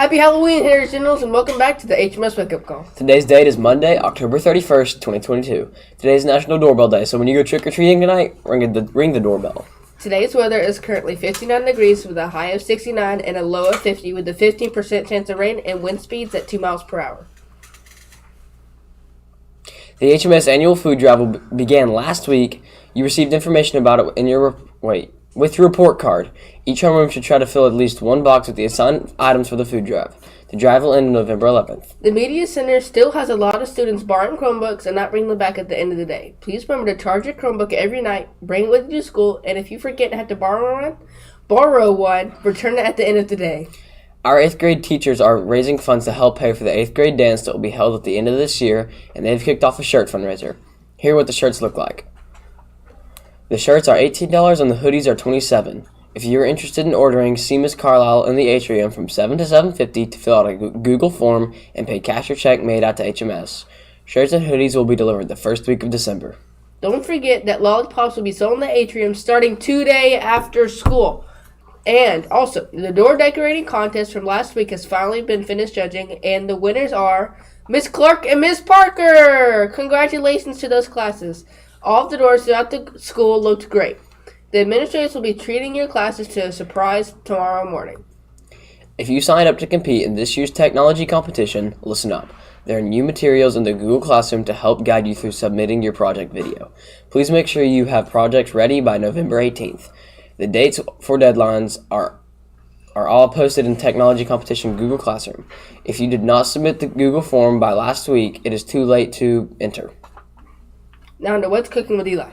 Happy Halloween, Heritage Generals, and welcome back to the HMS Wake Up Call. Today's date is Monday, October 31st, 2022. Today's National Doorbell Day, so when you go trick-or-treating tonight, ring the doorbell. Today's weather is currently 59 degrees with a high of 69 and a low of 50 with a 15% chance of rain and wind speeds at 2 miles per hour. The HMS annual food drive began last week. You received information about it with your report card. Each homeroom should try to fill at least one box with the assigned items for the food drive. The drive will end on November 11th. The Media Center still has a lot of students borrowing Chromebooks and not bringing them back at the end of the day. Please remember to charge your Chromebook every night, bring it with you to school, and if you forget and have to borrow one, return it at the end of the day. Our 8th grade teachers are raising funds to help pay for the 8th grade dance that will be held at the end of this year, and they've kicked off a shirt fundraiser. Here are what the shirts look like. The shirts are $18 and the hoodies are $27. If you are interested in ordering, see Ms. Carlisle in the atrium from 7 to 7:50 to fill out a Google form and pay cash or check made out to HMS. Shirts and hoodies will be delivered the first week of December. Don't forget that lollipops will be sold in the atrium starting today after school. And also, the door decorating contest from last week has finally been finished judging, and the winners are Miss Clark and Miss Parker! Congratulations to those classes. All of the doors throughout the school looked great. The administrators will be treating your classes to a surprise tomorrow morning. If you sign up to compete in this year's technology competition, listen up. There are new materials in the Google Classroom to help guide you through submitting your project video. Please make sure you have projects ready by November 18th. The dates for deadlines are all posted in Technology Competition Google Classroom. If you did not submit the Google form by last week, it is too late to enter. Now to What's Cooking with Eli.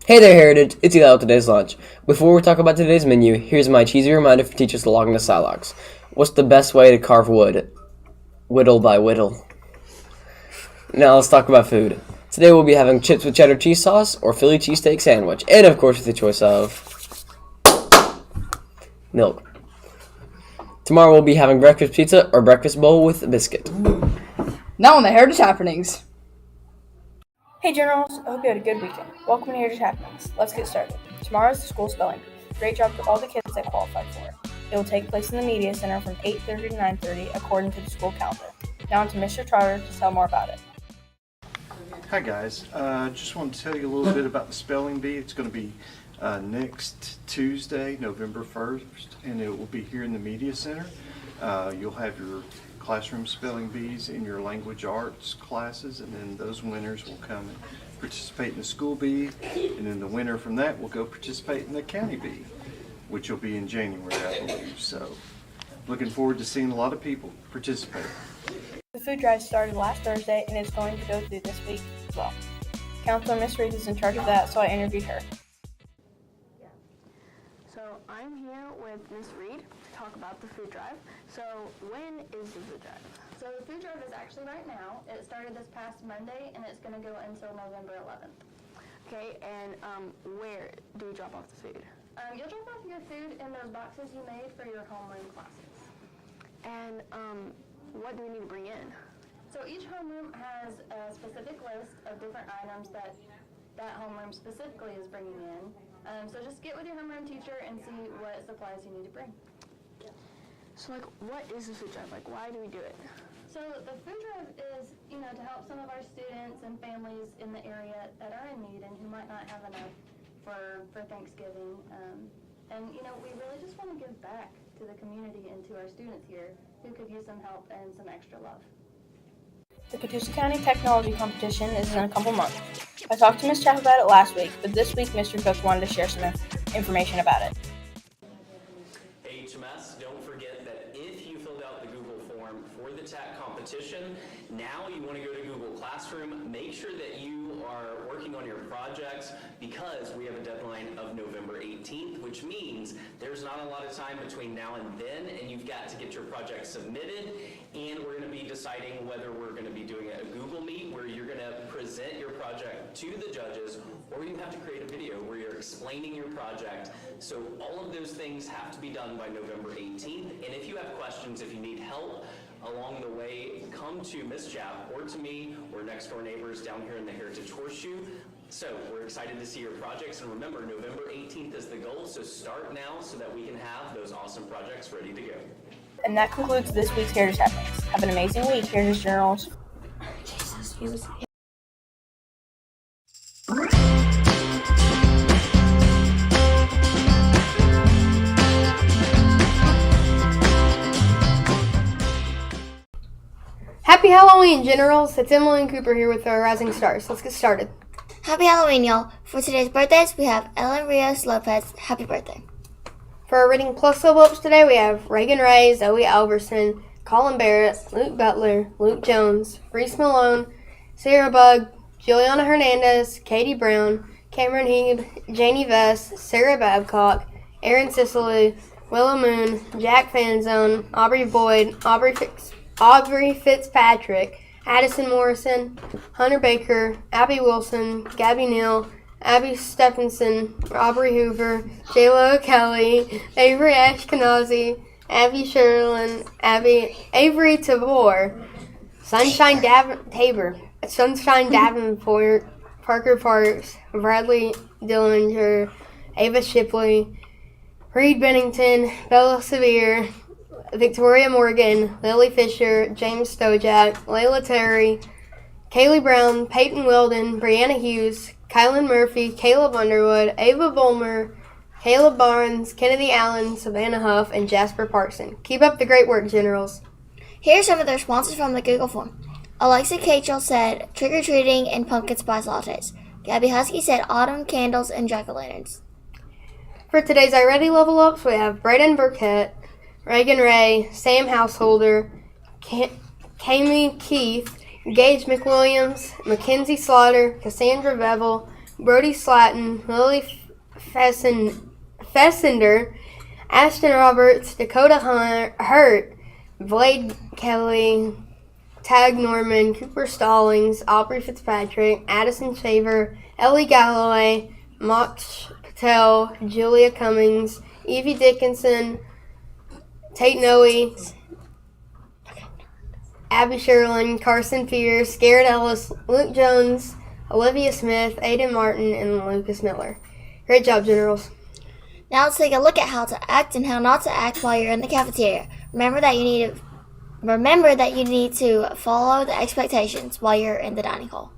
Hey there, Heritage. It's Eli with today's lunch. Before we talk about today's menu, here's my cheesy reminder for teachers to log into Silox. What's the best way to carve wood? Whittle by whittle. Now let's talk about food. Today we'll be having chips with cheddar cheese sauce or Philly cheesesteak sandwich, and of course with the choice of milk. Tomorrow we'll be having breakfast pizza or breakfast bowl with a biscuit. Now on the Heritage Happenings. Hey Generals, I hope you had a good weekend. Welcome to Heritage Happenings. Let's get started. Tomorrow is the school spelling bee. Great job to all the kids that qualified for it. It will take place in the Media Center from 8:30 to 9:30 according to the school calendar. Now on to Mr. Trotter to tell more about it. Hi guys, just want to tell you a little bit about the spelling bee. It's going to be next Tuesday, November 1st, and it will be here in the Media Center. You'll have your classroom spelling bees in your language arts classes, and then those winners will come and participate in the school bee, and then the winner from that will go participate in the county bee, which will be in January, I believe. So looking forward to seeing a lot of people participate. The food drive started last Thursday and is going to go through this week as well. Counselor Miss Reed is in charge of that, so I interviewed her. So I'm here with Miss Reed to talk about the food drive. So when is the food drive? So the food drive is actually right now. It started this past Monday and it's going to go until November 11th. Okay, and where do we drop off the food? You'll drop off your food in those boxes you made for your homeroom classes. And what do we need to bring in? So each homeroom has a specific list of different items that homeroom specifically is bringing in. So just get with your homeroom teacher and see what supplies you need to bring. So what is the food drive? Why do we do it? So the food drive is, to help some of our students and families in the area that are in need and who might not have enough for Thanksgiving. And we really just want to give back to the community and to our students here who could use some help and some extra love. The Catoosa County Technology Competition is in a couple months. I talked to Ms. Chapp about it last week, but this week Mr. Cook wanted to share some information about it. HMS, don't forget that if you filled out the Google form for the TAC competition, now you want to go to Google Classroom. Make sure that you are working on your projects because we have a deadline of November 18th, which means there's not a lot of time between now and then, and you've got to get your project submitted, and we're going to be deciding whether we're going to be doing a Google Meet where you're going to present your project to the judges, or you have to create a video where you're explaining your project. So all of those things have to be done by November 18th, and if you have questions, if you need help along the way, come to Ms. Chapp or to me or next door neighbors down here in the Heritage Horseshoe. So we're excited to see your projects, and remember, November 18th is the goal, so start now so that we can have those awesome projects ready to go. And that concludes this week's Heritage Happenings. Have an amazing week, Heritage Journals. Happy Halloween, Generals! It's Emily and Cooper here with our Rising Stars. Let's get started. Happy Halloween, y'all. For today's birthdays, we have Ellen Rios Lopez. Happy birthday. For our Reading Plus level ups today, we have Reagan Ray, Zoe Alverson, Colin Barrett, Luke Butler, Luke Jones, Reese Malone, Sarah Bug, Juliana Hernandez, Katie Brown, Cameron Heeb, Janie Vess, Sarah Babcock, Aaron Sicily, Willow Moon, Jack Fanzone, Aubrey Boyd, Aubrey Fitzpatrick, Addison Morrison, Hunter Baker, Abby Wilson, Gabby Neal, Abby Stephenson, Aubrey Hoover, Jayla Kelly, Avery Ashkenazi, Abby Sherlin, Avery Tabor, Sunshine Davenport, Parker Parks, Bradley Dillinger, Ava Shipley, Reed Bennington, Bella Severe, Victoria Morgan, Lily Fisher, James Stojak, Layla Terry, Kaylee Brown, Peyton Weldon, Brianna Hughes, Kylan Murphy, Caleb Underwood, Ava Bulmer, Caleb Barnes, Kennedy Allen, Savannah Huff, and Jasper Parkson. Keep up the great work, Generals. Here are some of the responses from the Google form. Alexa Cachel said trick-or-treating and pumpkin spice lattes. Gabby Husky said autumn candles and jack-o'-lanterns. For today's I Ready level ups, we have Braden Burkett, Reagan Ray, Sam Householder, Kami Keith, Gage McWilliams, Mackenzie Slaughter, Cassandra Bevel, Brody Slatton, Lily Fessender, Ashton Roberts, Dakota Hurt, Blade Kelly, Tag Norman, Cooper Stallings, Aubrey Fitzpatrick, Addison Shaver, Ellie Galloway, Mox Patel, Julia Cummings, Evie Dickinson, Tate Noe, Abby Sherlin, Carson Pierce, Garrett Ellis, Luke Jones, Olivia Smith, Aiden Martin, and Lucas Miller. Great job, Generals. Now let's take a look at how to act and how not to act while you're in the cafeteria. Remember that you need to follow the expectations while you're in the dining hall.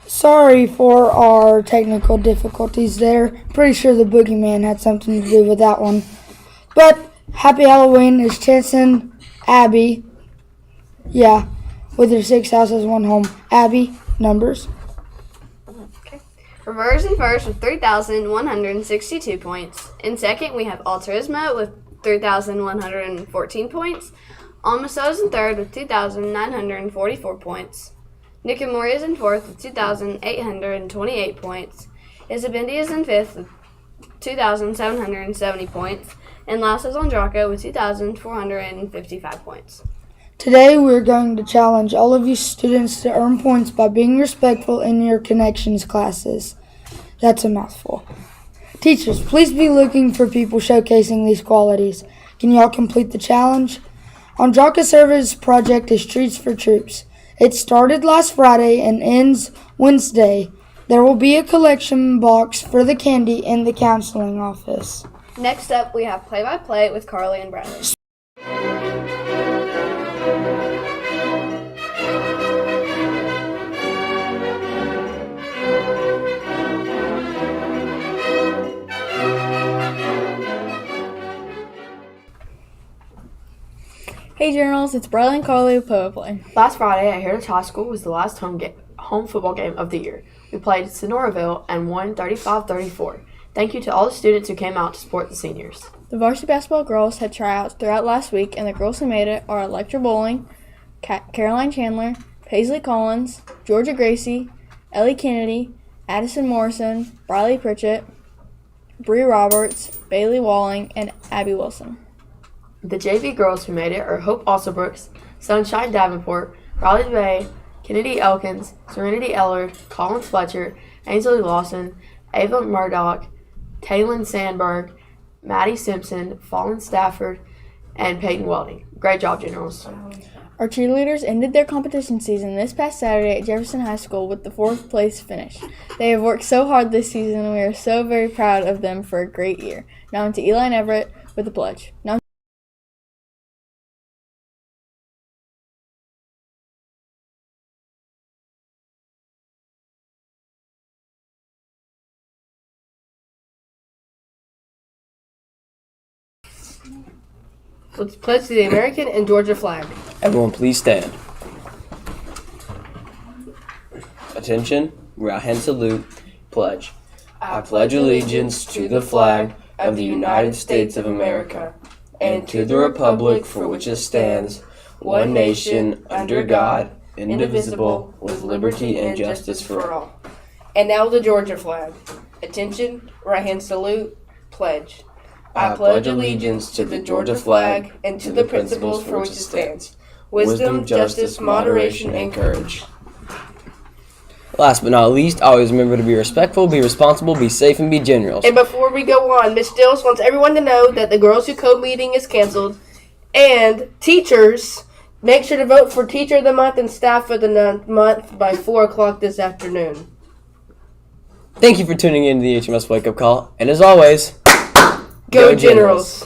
Sorry for our technical difficulties there. Pretty sure the boogeyman had something to do with that one. But happy Halloween is Chanson Abby. Yeah, with her 6 houses, 1 home. Abby, numbers. Reverse in first with 3,162 points. In second, we have Altruisma with 3,114 points. Almaso is in third with 2,944 points. Nicomoria is in fourth with 2,828 points. Isabendi is in fifth with 2,770 points. And last is Andraco with 2,455 points. Today we're going to challenge all of you students to earn points by being respectful in your connections classes. That's a mouthful. Teachers, please be looking for people showcasing these qualities. Can y'all complete the challenge? Andraca Service project is Treats for Troops. It started last Friday and ends Wednesday. There will be a collection box for the candy in the counseling office. Next up, we have Play-by-Play with Carly and Bradley. Hey Generals, it's Bradley and Carly with Poa Play. Last Friday at Heritage High School was the last home football game of the year. We played Sonoraville and won 35-34. Thank you to all the students who came out to support the seniors. The varsity basketball girls had tryouts throughout last week, and the girls who made it are Electra Bowling, Caroline Chandler, Paisley Collins, Georgia Gracie, Ellie Kennedy, Addison Morrison, Briley Pritchett, Bree Roberts, Bailey Walling, and Abby Wilson. The JV girls who made it are Hope Alsobrooks, Sunshine Davenport, Riley Bay, Kennedy Elkins, Serenity Ellard, Collins Fletcher, Ainsley Lawson, Ava Murdoch, Taylin Sandberg, Maddie Simpson, Fallon Stafford, and Peyton Welding. Great job, Generals. Our cheerleaders ended their competition season this past Saturday at Jefferson High School with the 4th place finish. They have worked so hard this season, and we are so very proud of them for a great year. Now on to Eli and Everett with the pledge. Let's pledge to the American and Georgia flag. Everyone please stand. Attention, right hand salute, pledge. I pledge allegiance to the flag of the United States of America and to the republic for which it stands, one nation, under God, indivisible, with liberty and justice for all. And now the Georgia flag. Attention, right hand salute, pledge. I pledge allegiance to the Georgia flag and to the principles for which it stands. Wisdom, justice, moderation, and courage. Last but not least, always remember to be respectful, be responsible, be safe, and be generous. And before we go on, Ms. Stills wants everyone to know that the Girls Who Code meeting is canceled. And teachers, make sure to vote for Teacher of the Month and Staff of the Month by 4 o'clock this afternoon. Thank you for tuning in to the HMS Wake Up Call. And as always, Go Generals!